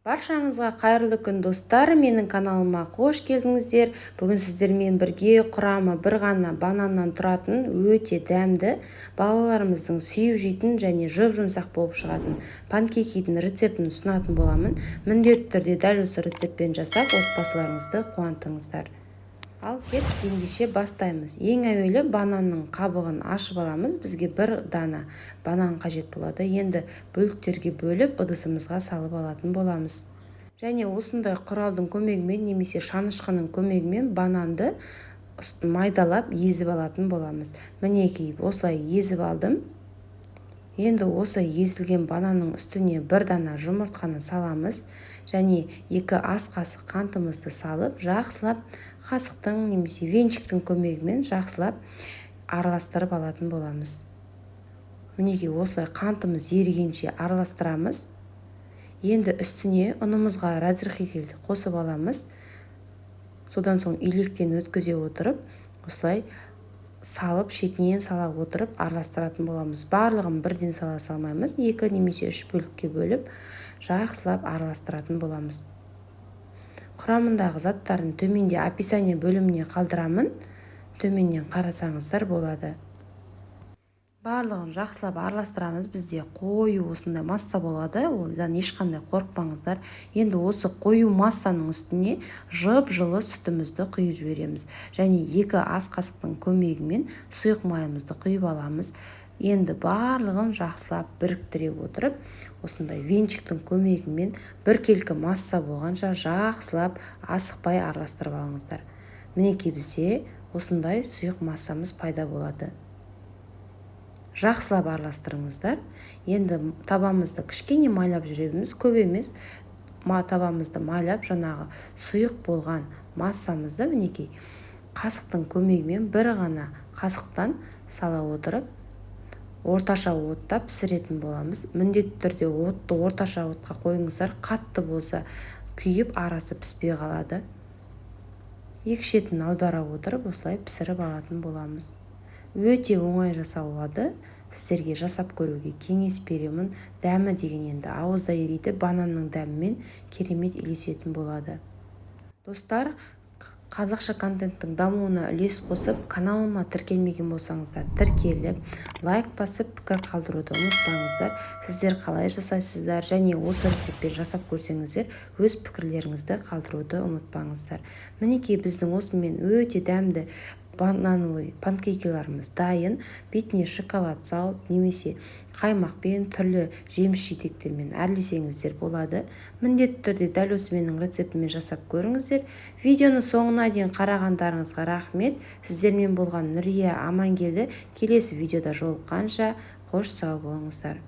Баршаңызға қайырлы күн достар, менің каналыма қош келдіңіздер. Бүгін сіздермен бірге құрамы бір ғана бананнан тұратын өте дәмді, балаларымыздың сүйіп жейтін және жұп-жұмсақ болып шығатын панкейкидің рецептін ұсынатын боламын. Міндетті түрде дәл осы рецептпен жасап, отбасыларыңызды қуантыңыздар. Ал кеттік, ендеше бастаймыз. Ең әуелі бананның қабығын ашып аламыз. Бізге бір дана банан қажет болады. Енді бөліктерге бөліп ыдысымызға салып алатын боламыз. Және осындай құралдың көмегімен немесе шанышқының көмегімен бананды майдалап езіп алатын боламыз. Мінекей, осылай езіп алдым. Енді осы езілген бананның үстіне бір дана жұмыртқаны саламыз және 2 ас қасық қантымызды салып, жақсылап қасықтың немесе венчиктің көмегімен жақсылап араластырып алатын боламыз. Мінекей, осылай қантымыз ерігенше араластырамыз. Енді үстіне ұнымызға разрыхитель қосып аламыз. Содан соң илектен өткізе отырып, осылай салып, шетінен сала отырып араластыратын боламыз. Барлығын бірден сала салмаймыз. 2 немесе 3 бөлікке бөліп, жақсылап араластыратын боламыз. Құрамындағы заттарын төменде описание бөліміне қалдырамын. Төменнен қарасаңыздар болады. Барлығын жақсылап араластырамыз. Бізде қою осындай масса болады. Одан ешқандай қорықпаңыздар. Енді осы қою массаның үстіне жып-жылы сүтімізді құйып жібереміз. Және 2 ас қасықтың көмегімен сұйық майымызды құйып аламыз. Енді барлығын жақсылап біріктіре отырып, осындай венчиктің көмегімен біркелкі масса болғанша жақсылап асықпай араластырып алыңыздар. Мінекей, бізде осындай сұйық массамыз пайда болады. Жақсылап араластырыңыздар. Енді табамызды кішкене майлап жүреміз, көп емес. Табамызды майлап, жаңағы сұйық болған массамызды мінекей қасықтың көмегімен бір ғана қасықтан сала отырып, орташа отта пісіретін боламыз. Міндетті түрде отты орташа отқа қойыңыздар. Қатты болса күйіп арасы піспей қалады. Екі шетін аудара отырып, осылай пісіріп алатын боламыз. Өте оңай жасалады. Сіздерге жасап көруге кеңес беремін. Дәмі деген енді ауызда ериді, бананның дәмімен керемет үйлесетін болады. Достар, қазақша контенттің дамуына үлес қосып, каналыма тіркелмеген болсаңыздар, тіркеліп, лайк басып, пікір қалдыруды ұмытпаңыздар. Сіздер қалай жасайсыздар және осы рецептпен жасап көрсеңіздер, өз пікірлеріңізді қалдыруды ұмытпаңыздар. Мінекей, біздің осымен өте дәмді банановый панкейкілеріміз дайын. Бетіне шоколад салып немесе қаймақпен, түрлі жеміс-жидектермен әрлесеңіздер болады. Міндетті түрде дәл осы менің рецептімен жасап көріңіздер. Видеоны соңына дейін қарағандарыңызға рахмет. Сіздермен болған Нұрия Амангелді. Келесі видеода жолыққанша қош сау болыңыздар.